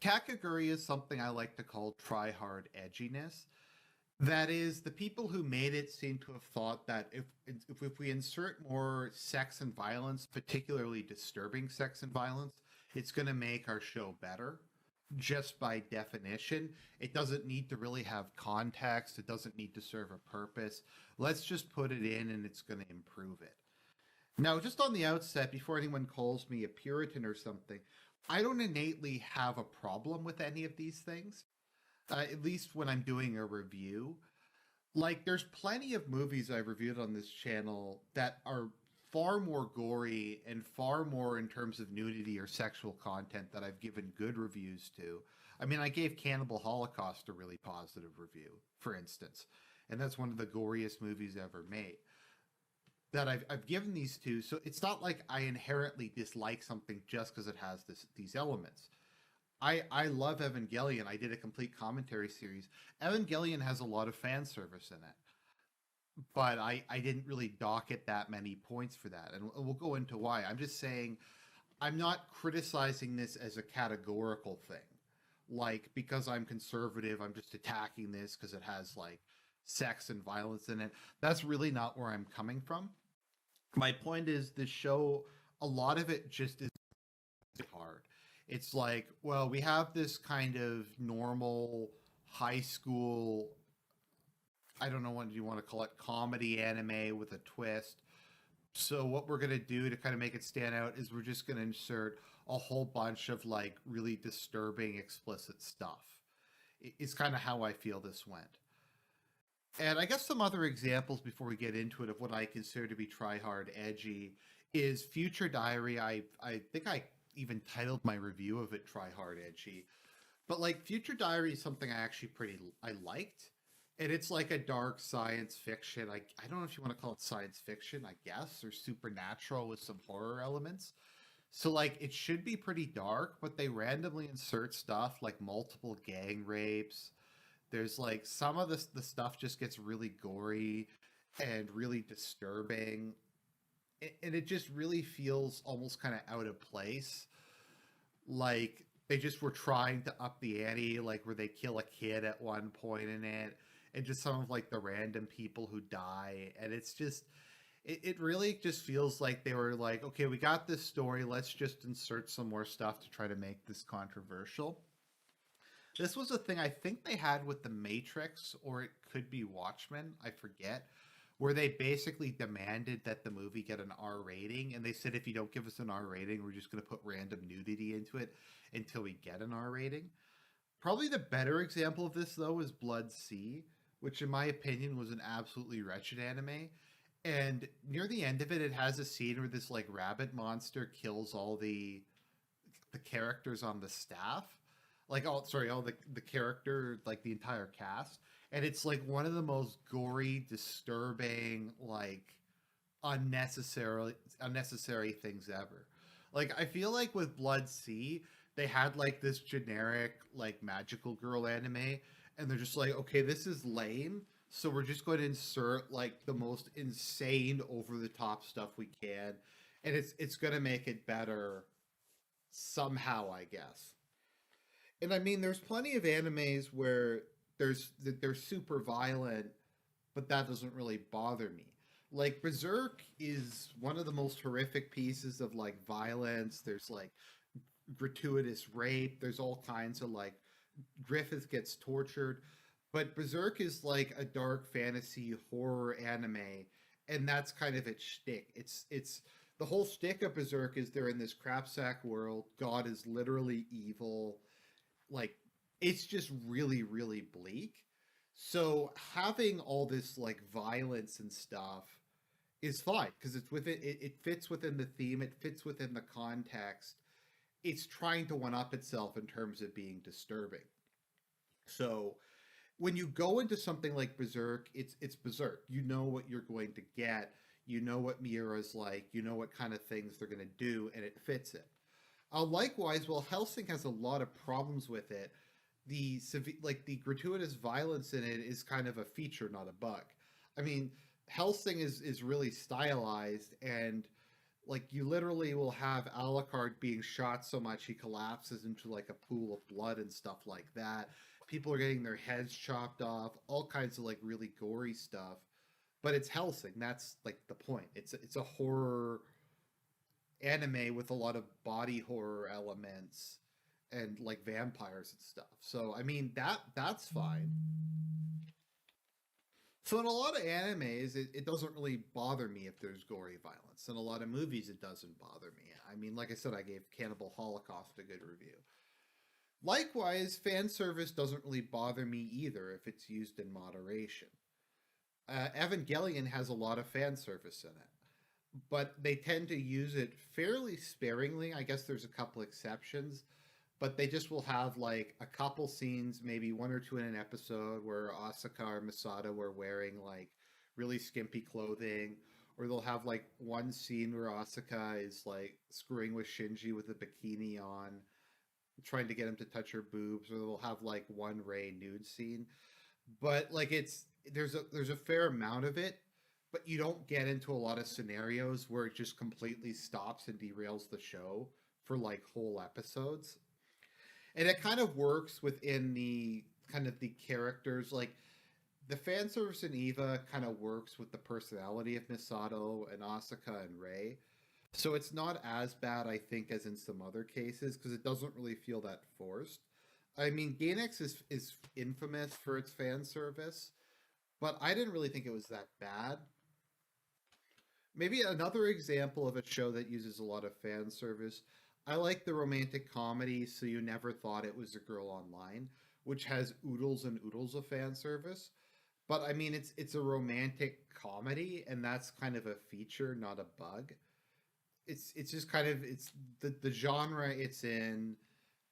Kakegurui is something I like to call try-hard edginess. That is, the people who made it seem to have thought that if we insert more sex and violence, particularly disturbing sex and violence, it's going to make our show better. Just by definition, it doesn't need to really have context. It doesn't need to serve a purpose. Let's just put it in, and it's going to improve it. Now, just on the outset, before anyone calls me a Puritan or something, I don't innately have a problem with any of these things, at least when I'm doing a review. Like, there's plenty of movies I've reviewed on this channel that are far more gory and far more in terms of nudity or sexual content that I've given good reviews to. I mean, I gave Cannibal Holocaust a really positive review, for instance, and that's one of the goriest movies ever made that I've given these to. So it's not like I inherently dislike something just because it has these elements. I love Evangelion. I did a complete commentary series. Evangelion has a lot of fan service in it, but I didn't really dock it that many points for that. And we'll go into why. I'm just saying I'm not criticizing this as a categorical thing. Like, because I'm conservative, I'm just attacking this because it has like sex and violence in it. That's really not where I'm coming from. My point is, this show, a lot of it just is hard. It's like, well, we have this kind of normal high school, I don't know what you want to call it, comedy anime with a twist. So what we're going to do to kind of make it stand out is we're just going to insert a whole bunch of like really disturbing explicit stuff. It's kind of how I feel this went. And I guess some other examples before we get into it of what I consider to be try hard edgy is Future Diary. I think I even titled my review of it try hard edgy. But like Future Diary is something I liked. And it's like a dark science fiction. I don't know if you want to call it science fiction, I guess, or supernatural with some horror elements. So like it should be pretty dark, but they randomly insert stuff like multiple gang rapes. There's like some of the stuff just gets really gory and really disturbing. And it just really feels almost kind of out of place. Like they just were trying to up the ante, like where they kill a kid at one point in it, and just some of like the random people who die. And it's just, it really just feels like they were like, okay, we got this story. Let's just insert some more stuff to try to make this controversial. This was a thing I think they had with The Matrix, or it could be Watchmen, I forget, where they basically demanded that the movie get an R rating. And they said, if you don't give us an R rating, we're just going to put random nudity into it until we get an R rating. Probably the better example of this, though, is Blood Sea, which, in my opinion, was an absolutely wretched anime. And near the end of it, it has a scene where this like rabbit monster kills all the characters on the staff, like all the character, like the entire cast, and it's like one of the most gory, disturbing, like unnecessary things ever. Like I feel like with Blood Sea, they had like this generic like magical girl anime, and they're just like, okay, this is lame, so we're just going to insert like the most insane, over the top stuff we can, and it's going to make it better somehow, I guess. And I mean, there's plenty of animes where they're super violent, but that doesn't really bother me. Like Berserk is one of the most horrific pieces of like violence. There's like gratuitous rape. There's all kinds of like Griffith gets tortured, but Berserk is like a dark fantasy horror anime, and that's kind of its shtick. It's the whole shtick of Berserk is they're in this crapsack world. God is literally evil. Like it's just really really bleak. So having all this like violence and stuff is fine because it's within it fits within the theme, it fits within the context. It's trying to one up itself in terms of being disturbing. So when you go into something like Berserk, it's Berserk. You know what you're going to get. You know what Miura's like. You know what kind of things they're going to do, and it fits it. Likewise, while Helsing has a lot of problems with it, the gratuitous violence in it is kind of a feature, not a bug. I mean, Helsing is really stylized, and Like you literally will have Alucard being shot so much he collapses into like a pool of blood and stuff like that. People are getting their heads chopped off, all kinds of like really gory stuff. But it's Hellsing. That's like the point. It's a horror anime with a lot of body horror elements and like vampires and stuff. So I mean that's fine. So in a lot of animes, it doesn't really bother me if there's gory violence. In a lot of movies, it doesn't bother me. I mean, like I said, I gave Cannibal Holocaust a good review. Likewise, fan service doesn't really bother me either if it's used in moderation. Evangelion has a lot of fan service in it, but they tend to use it fairly sparingly. I guess there's a couple exceptions, but they just will have like a couple scenes, maybe one or two in an episode, where Asaka or Masato were wearing like really skimpy clothing, or they'll have like one scene where Asaka is like screwing with Shinji with a bikini on, trying to get him to touch her boobs, or they'll have like one Ray nude scene. But like there's a fair amount of it, but you don't get into a lot of scenarios where it just completely stops and derails the show for like whole episodes. And it kind of works within the kind of the characters. Like the fan service in Eva kind of works with the personality of Misato and Asaka and Rei. So it's not as bad, I think, as in some other cases because it doesn't really feel that forced. I mean, Gainax is infamous for its fan service, but I didn't really think it was that bad. Maybe another example of a show that uses a lot of fan service. I like the romantic comedy, So You Never Thought It Was a Girl Online, which has oodles and oodles of fan service. But I mean, it's a romantic comedy, and that's kind of a feature, not a bug. It's just kind of it's the genre it's in,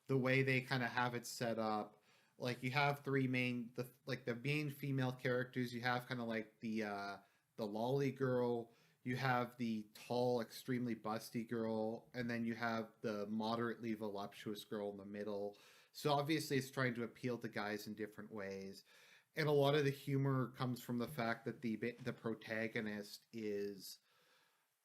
the way they kind of have it set up. Like you have three main the main female characters. You have kind of like the lolly girl. You have the tall, extremely busty girl, and then you have the moderately voluptuous girl in the middle. So obviously, it's trying to appeal to guys in different ways, and a lot of the humor comes from the fact that the protagonist is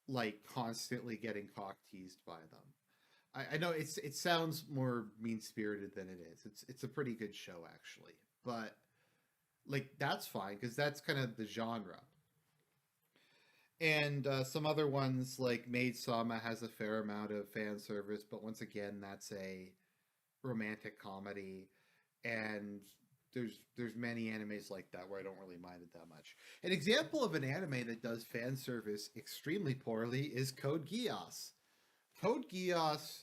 like constantly getting cock teased by them. I know it sounds more mean spirited than it is. It's a pretty good show actually, but like that's fine because that's kind of the genre. And some other ones like Maid Sama has a fair amount of fan service, but once again, that's a romantic comedy, and there's many animes like that where I don't really mind it that much. An example of an anime that does fan service extremely poorly is Code Geass. Code Geass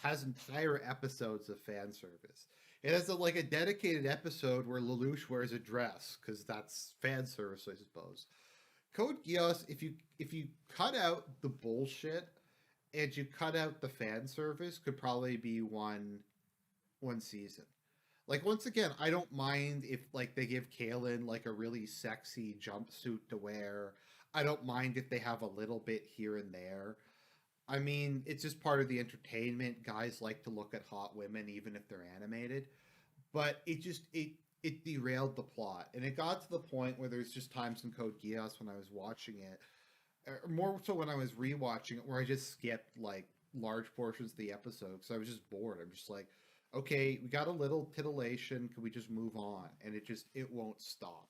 has entire episodes of fan service. It has like a dedicated episode where Lelouch wears a dress because that's fan service, I suppose. Code Geass, if you cut out the bullshit and you cut out the fan service, could probably be one season. Like once again, I don't mind if like they give Kaylin like a really sexy jumpsuit to wear. I don't mind if they have a little bit here and there. I mean, it's just part of the entertainment. Guys like to look at hot women even if they're animated. But it derailed the plot. And it got to the point where there's just times in Code Geass when I was watching it, or more so when I was rewatching it, where I just skipped like large portions of the episode because I was just bored. I'm just like, okay, we got a little titillation. Can we just move on? And it won't stop.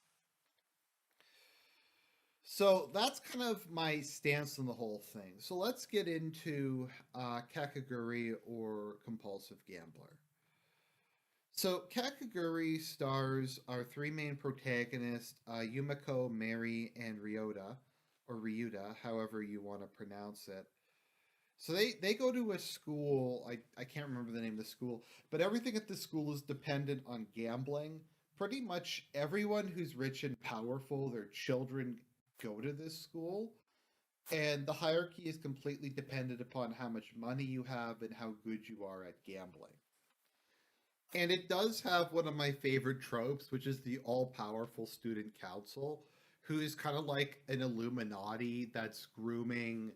So that's kind of my stance on the whole thing. So let's get into Kakegurui or Compulsive Gambler. So Kakegurui stars our three main protagonists, Yumiko, Mary, and Ryota, or Ryuta, however you want to pronounce it. So they go to a school, I can't remember the name of the school, but everything at the school is dependent on gambling. Pretty much everyone who's rich and powerful, their children go to this school. And the hierarchy is completely dependent upon how much money you have and how good you are at gambling. And it does have one of my favorite tropes, which is the all-powerful student council, who is kind of like an Illuminati that's grooming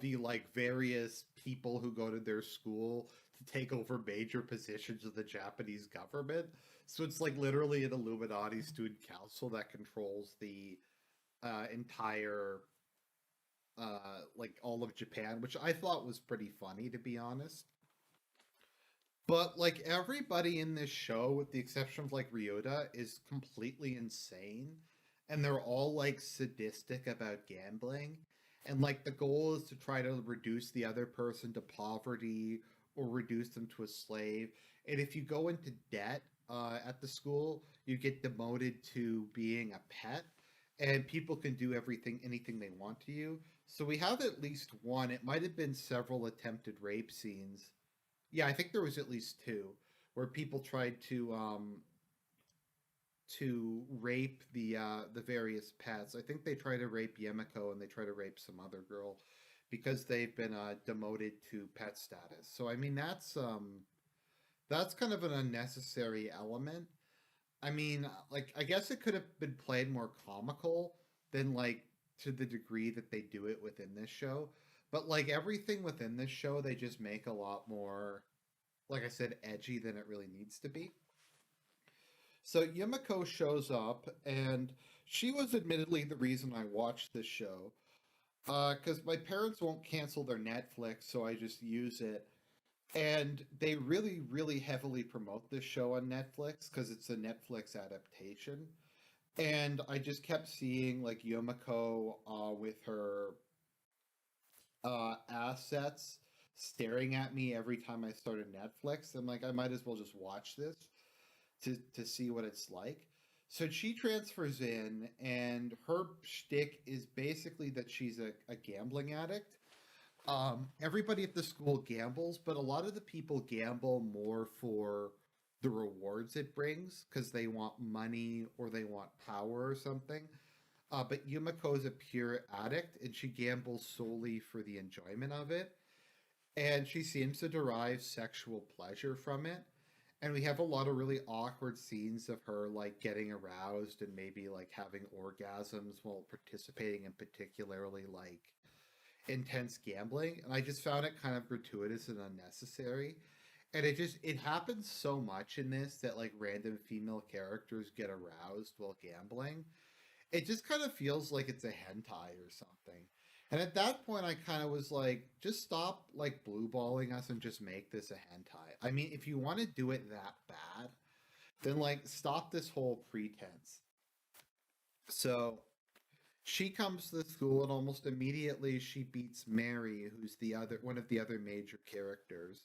the like various people who go to their school to take over major positions of the Japanese government. So it's like literally an Illuminati student council that controls the entire like all of Japan, which I thought was pretty funny, to be honest. But like everybody in this show, with the exception of like Ryota, is completely insane. And they're all like sadistic about gambling. And like the goal is to try to reduce the other person to poverty or reduce them to a slave. And if you go into debt at the school, you get demoted to being a pet. And people can do anything they want to you. So we have at least one, it might have been several attempted rape scenes. Yeah, I think there was at least two where people tried to rape the various pets. I think they try to rape Yemiko and they try to rape some other girl because they've been demoted to pet status. So I mean that's kind of an unnecessary element. I mean, like I guess it could have been played more comical than like to the degree that they do it within this show. But like everything within this show, they just make a lot more, like I said, edgy than it really needs to be. So Yumiko shows up, and she was admittedly the reason I watched this show. Because my parents won't cancel their Netflix, so I just use it. And they really, really heavily promote this show on Netflix because it's a Netflix adaptation. And I just kept seeing like Yumiko with her assets staring at me every time I started Netflix. I'm like, I might as well just watch this to see what it's like. So she transfers in, and her shtick is basically that she's a gambling addict. Everybody at the school gambles, but a lot of the people gamble more for the rewards it brings because they want money or they want power or something. But Yumiko is a pure addict, and she gambles solely for the enjoyment of it. And she seems to derive sexual pleasure from it. And we have a lot of really awkward scenes of her like getting aroused and maybe like having orgasms while participating in particularly like intense gambling. And I just found it kind of gratuitous and unnecessary. And it happens so much in this that like random female characters get aroused while gambling. It just kind of feels like it's a hentai or something. And at that point, I kind of was like, just stop like blue balling us and just make this a hentai. I mean, if you want to do it that bad, then like stop this whole pretense. So she comes to the school and almost immediately she beats Mary, who's the other one of the other major characters.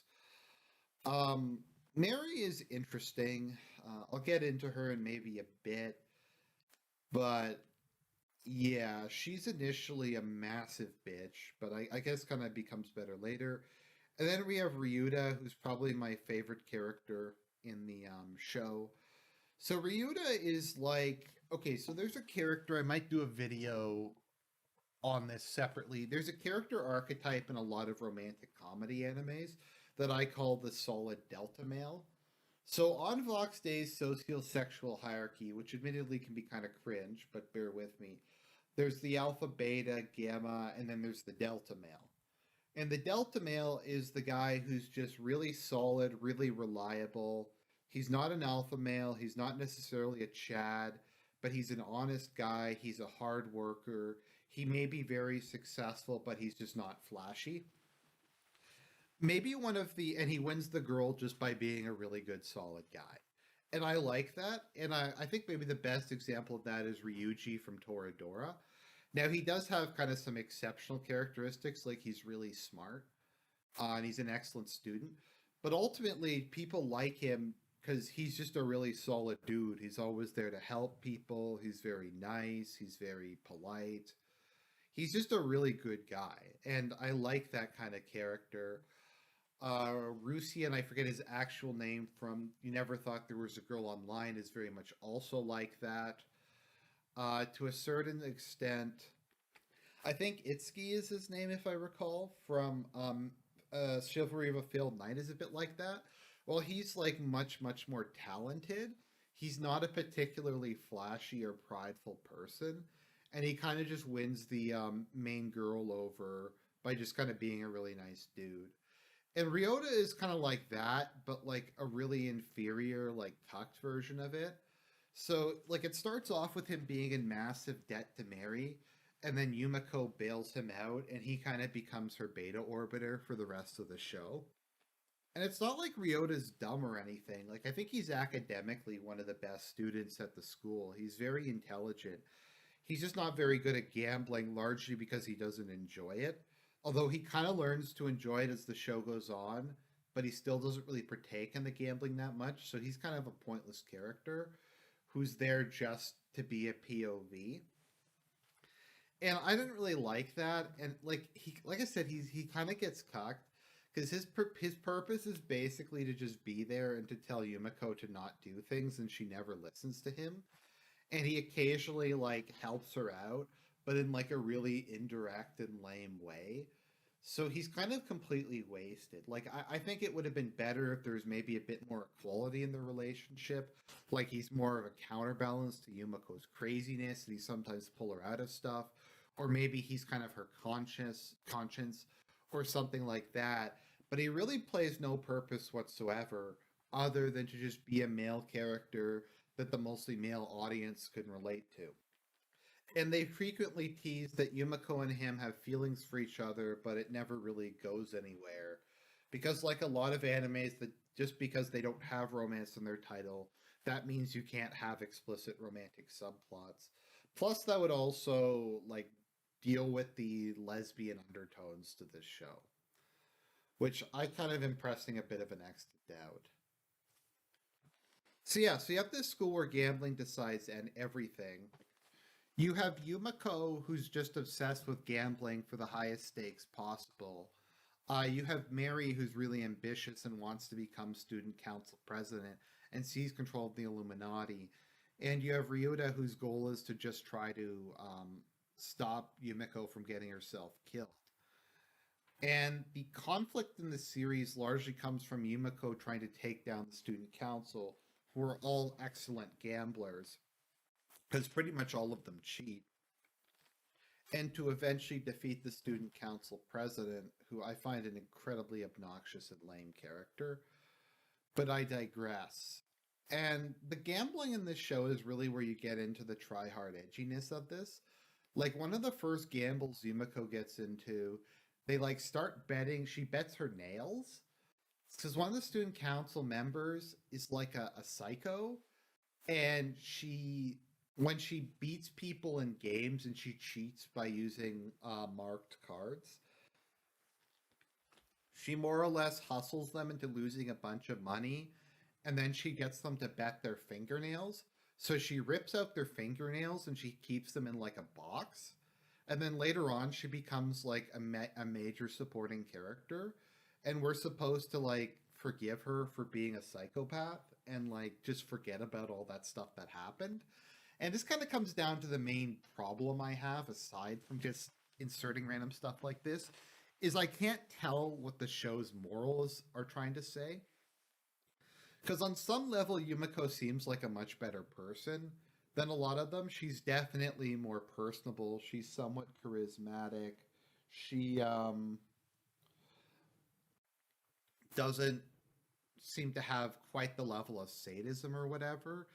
Um, Mary is interesting. I'll get into her in maybe a bit, but yeah, she's initially a massive bitch, but I guess kind of becomes better later. And then we have Ryuta, who's probably my favorite character in the show. So Ryuta is like, okay, so there's a character, I might do a video on this separately. There's a character archetype in a lot of romantic comedy animes that I call the solid delta male. So on Vox Day's sociosexual hierarchy, which admittedly can be kind of cringe, but bear with me, there's the alpha, beta, gamma, and then there's the delta male. And the delta male is the guy who's just really solid, really reliable. He's not an alpha male, he's not necessarily a Chad, but he's an honest guy, he's a hard worker. He may be very successful, but he's just not flashy. Maybe and he wins the girl just by being a really good, solid guy. And I like that. And I think maybe the best example of that is Ryuji from Toradora. Now, he does have kind of some exceptional characteristics, like he's really smart and he's an excellent student. But ultimately, people like him because he's just a really solid dude. He's always there to help people. He's very nice. He's very polite. He's just a really good guy. And I like that kind of character. Rusian, I forget his actual name from You Never Thought There Was a Girl Online, is very much also like that. To a certain extent, I think Itsuki is his name, if I recall, from Chivalry of a Failed Knight is a bit like that. Well, he's like much, much more talented. He's not a particularly flashy or prideful person, and he kind of just wins the main girl over by just kind of being a really nice dude. And Ryota is kind of like that, but like a really inferior, like tucked version of it. So like it starts off with him being in massive debt to Mary, and then Yumiko bails him out, and he kind of becomes her beta orbiter for the rest of the show. And it's not like Ryota's dumb or anything. Like, I think he's academically one of the best students at the school. He's very intelligent. He's just not very good at gambling, largely because he doesn't enjoy it. Although he kind of learns to enjoy it as the show goes on, but he still doesn't really partake in the gambling that much. So he's kind of a pointless character who's there just to be a POV. And I didn't really like that. And like I said, he kind of gets cucked because his purpose is basically to just be there and to tell Yumiko to not do things, and she never listens to him. And he occasionally like helps her out, but in like a really indirect and lame way. So he's kind of completely wasted. Like I think it would have been better if there was maybe a bit more equality in the relationship. Like he's more of a counterbalance to Yumiko's craziness, and he sometimes pull her out of stuff, or maybe he's kind of her conscience, or something like that. But he really plays no purpose whatsoever, other than to just be a male character that the mostly male audience can relate to. And they frequently tease that Yumiko and him have feelings for each other, but it never really goes anywhere. Because, like a lot of animes, that just because they don't have romance in their title, that means you can't have explicit romantic subplots. Plus, that would also, like, deal with the lesbian undertones to this show, which I kind of am pressing a bit of an X to doubt. So yeah, so you have this school where gambling decides and everything. You have Yumiko, who's just obsessed with gambling for the highest stakes possible. You have Mary, who's really ambitious and wants to become student council president and sees control of the Illuminati. And you have Ryuta, whose goal is to just try to stop Yumiko from getting herself killed. And the conflict in the series largely comes from Yumiko trying to take down the student council, who are all excellent gamblers, because pretty much all of them cheat, and to eventually defeat the student council president, who I find an incredibly obnoxious and lame character. But I digress. And the gambling in this show is really where you get into the try-hard edginess of this. Like, one of the first gambles Yumiko gets into, they like start betting. She bets her nails because one of the student council members is like a psycho, and when she beats people in games and she cheats by using marked cards, she more or less hustles them into losing a bunch of money, and then she gets them to bet their fingernails. So she rips out their fingernails and she keeps them in like a box. And then later on, she becomes like a major supporting character. And we're supposed to like forgive her for being a psychopath and like just forget about all that stuff that happened. And this kind of comes down to the main problem I have, aside from just inserting random stuff like this, is I can't tell what the show's morals are trying to say. Because on some level, Yumiko seems like a much better person than a lot of them. She's definitely more personable. She's somewhat charismatic. She doesn't seem to have quite the level of sadism or whatever.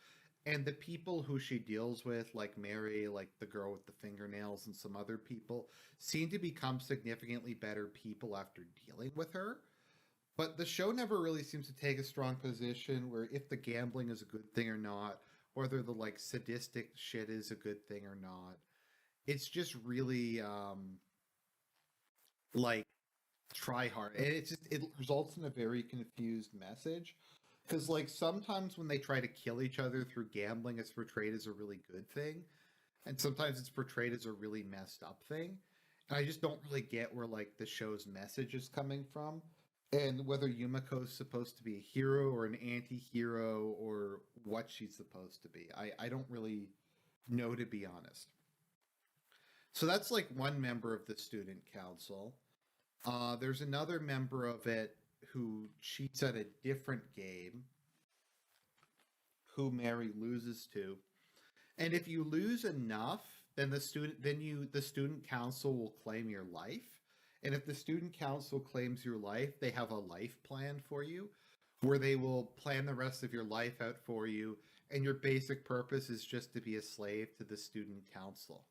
And the people who she deals with, like Mary, like the girl with the fingernails, and some other people, seem to become significantly better people after dealing with her. But the show never really seems to take a strong position where if the gambling is a good thing or not, whether the like sadistic shit is a good thing or not. It's just really like try hard. And it results in a very confused message. Because like sometimes when they try to kill each other through gambling, it's portrayed as a really good thing. And sometimes it's portrayed as a really messed up thing. And I just don't really get where like the show's message is coming from. And whether Yumiko's supposed to be a hero or an anti-hero or what she's supposed to be. I don't really know, to be honest. So that's like one member of the student council. There's another member of it who cheats at a different game, who Mary loses to. And if you lose enough, then the student council will claim your life. And if the student council claims your life, they have a life plan for you where they will plan the rest of your life out for you. And your basic purpose is just to be a slave to the student council.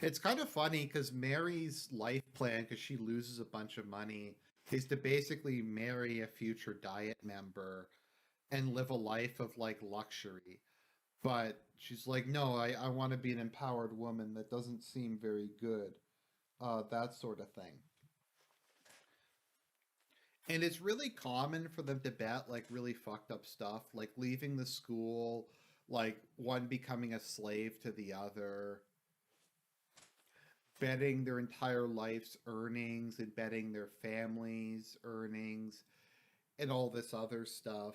It's kind of funny because Mary's life plan, because she loses a bunch of money, is to basically marry a future diet member and live a life of like luxury. But she's like, no, I want to be an empowered woman. That doesn't seem very good. That sort of thing. And it's really common for them to bet like really fucked up stuff, like leaving the school, like one becoming a slave to the other, betting their entire life's earnings and betting their family's earnings and all this other stuff.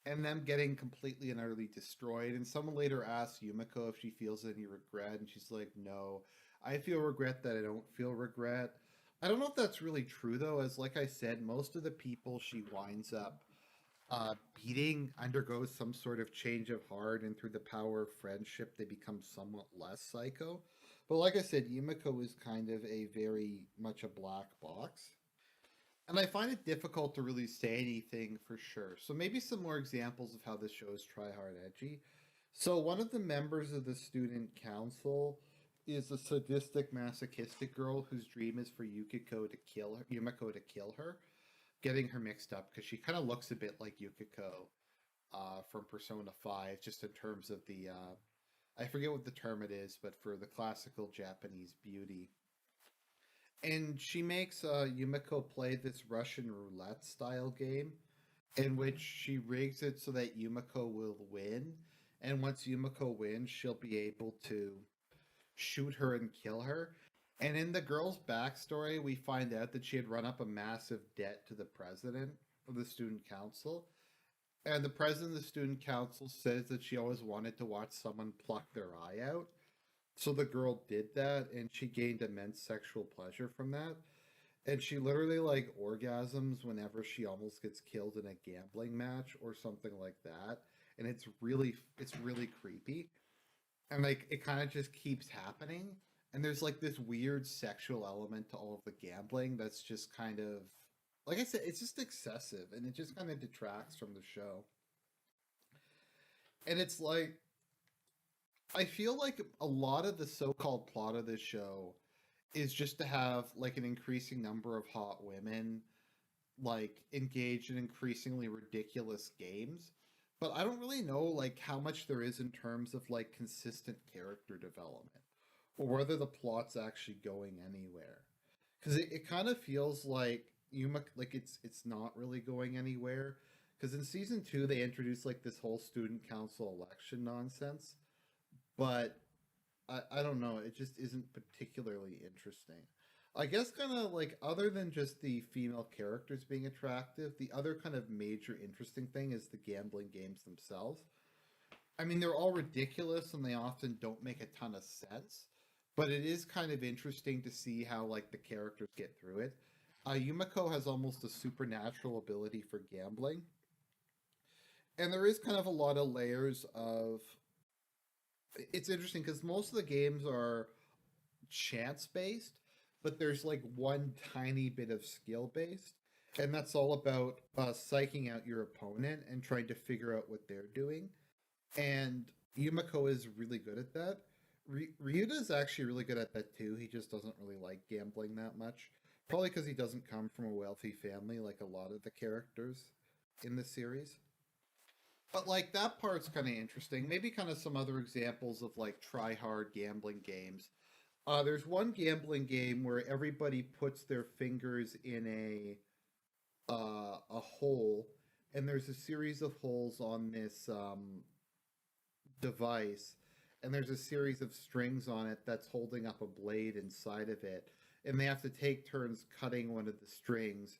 And them getting completely and utterly destroyed. And someone later asks Yumiko if she feels any regret, and she's like, no, I feel regret that I don't feel regret. I don't know if that's really true though, as like I said, most of the people she winds up beating undergoes some sort of change of heart, and through the power of friendship, they become somewhat less psycho. But like I said, Yumiko is kind of a very much a black box. And I find it difficult to really say anything for sure. So maybe some more examples of how this show is try hard edgy. So one of the members of the student council is a sadistic, masochistic girl whose dream is for Yumiko to kill her, getting her mixed up because she kind of looks a bit like Yukiko from Persona 5, just in terms of the I forget what the term it is, but for the classical Japanese beauty. And she makes Yumiko play this Russian roulette style game in which she rigs it so that Yumiko will win. And once Yumiko wins, she'll be able to shoot her and kill her. And in the girl's backstory, we find out that she had run up a massive debt to the president of the student council. And the president of the student council says that she always wanted to watch someone pluck their eye out. So the girl did that, and she gained immense sexual pleasure from that. And she literally like orgasms whenever she almost gets killed in a gambling match or something like that. And it's really creepy. And like it kind of just keeps happening. And there's like this weird sexual element to all of the gambling that's just kind of, like I said, it's just excessive, and it just kind of detracts from the show. And it's like I feel like a lot of the so-called plot of this show is just to have like an increasing number of hot women like engage in increasingly ridiculous games. But I don't really know like how much there is in terms of like consistent character development or whether the plot's actually going anywhere. Because it kind of feels like like it's not really going anywhere. Because in season two they introduced like this whole student council election nonsense, but I don't know. It just isn't particularly interesting. I guess kind of like other than just the female characters being attractive, the other kind of major interesting thing is the gambling games themselves. I mean, they're all ridiculous and they often don't make a ton of sense, but it is kind of interesting to see how like the characters get through it. Yumiko has almost a supernatural ability for gambling, and there is kind of a lot of layers of. It's interesting because most of the games are chance based, but there's like one tiny bit of skill based, and that's all about psyching out your opponent and trying to figure out what they're doing. And Yumiko is really good at that. Ryuta is actually really good at that too. He just doesn't really like gambling that much, probably because he doesn't come from a wealthy family like a lot of the characters in the series. But like that part's kind of interesting. Maybe kind of some other examples of like try hard gambling games. There's one gambling game where everybody puts their fingers in a hole, and there's a series of holes on this device, and there's a series of strings on it that's holding up a blade inside of it, and they have to take turns cutting one of the strings,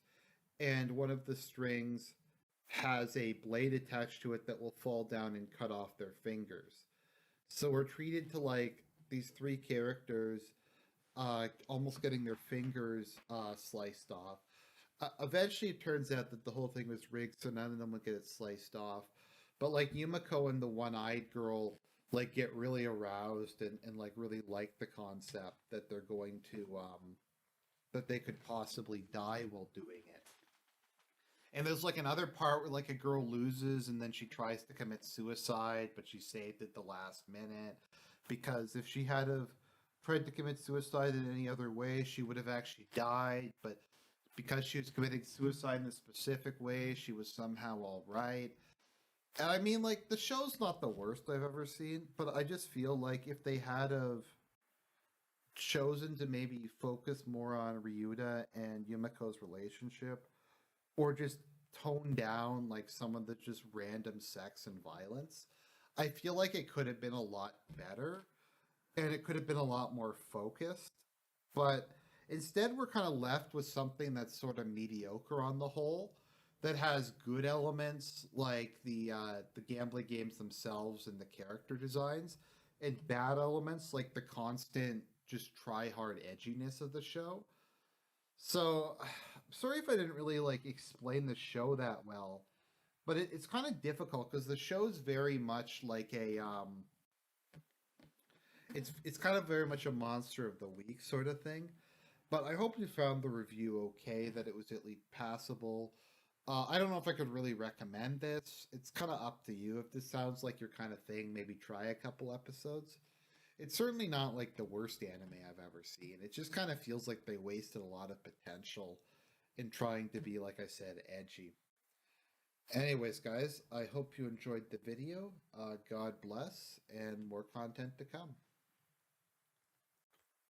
and one of the strings has a blade attached to it that will fall down and cut off their fingers. So we're treated to like these three characters almost getting their fingers sliced off. Eventually, it turns out that the whole thing was rigged, so none of them would get it sliced off. But like Yumiko and the one-eyed girl like get really aroused and like really like the concept that they're going to that they could possibly die while doing it. And there's like another part where like a girl loses and then she tries to commit suicide, but she saved at the last minute. because if she had have tried to commit suicide in any other way, she would have actually died. But because she was committing suicide in a specific way, she was somehow all right. And I mean, like, the show's not the worst I've ever seen, but I just feel like if they had have chosen to maybe focus more on Ryuta and Yumiko's relationship, or just tone down like some of the just random sex and violence, I feel like it could have been a lot better and it could have been a lot more focused. But instead, we're kind of left with something that's sort of mediocre on the whole, that has good elements like the gambling games themselves and the character designs, and bad elements like the constant just try hard edginess of the show. So, sorry if I didn't really like explain the show that well, but it's kind of difficult because the show's very much like a it's kind of very much a monster of the week sort of thing. But I hope you found the review okay, that it was at least passable. I don't know if I could really recommend this. It's kind of up to you. If this sounds like your kind of thing, maybe try a couple episodes. It's certainly not like the worst anime I've ever seen. It just kind of feels like they wasted a lot of potential in trying to be, like I said, edgy. Anyways, guys, I hope you enjoyed the video. God bless, and more content to come.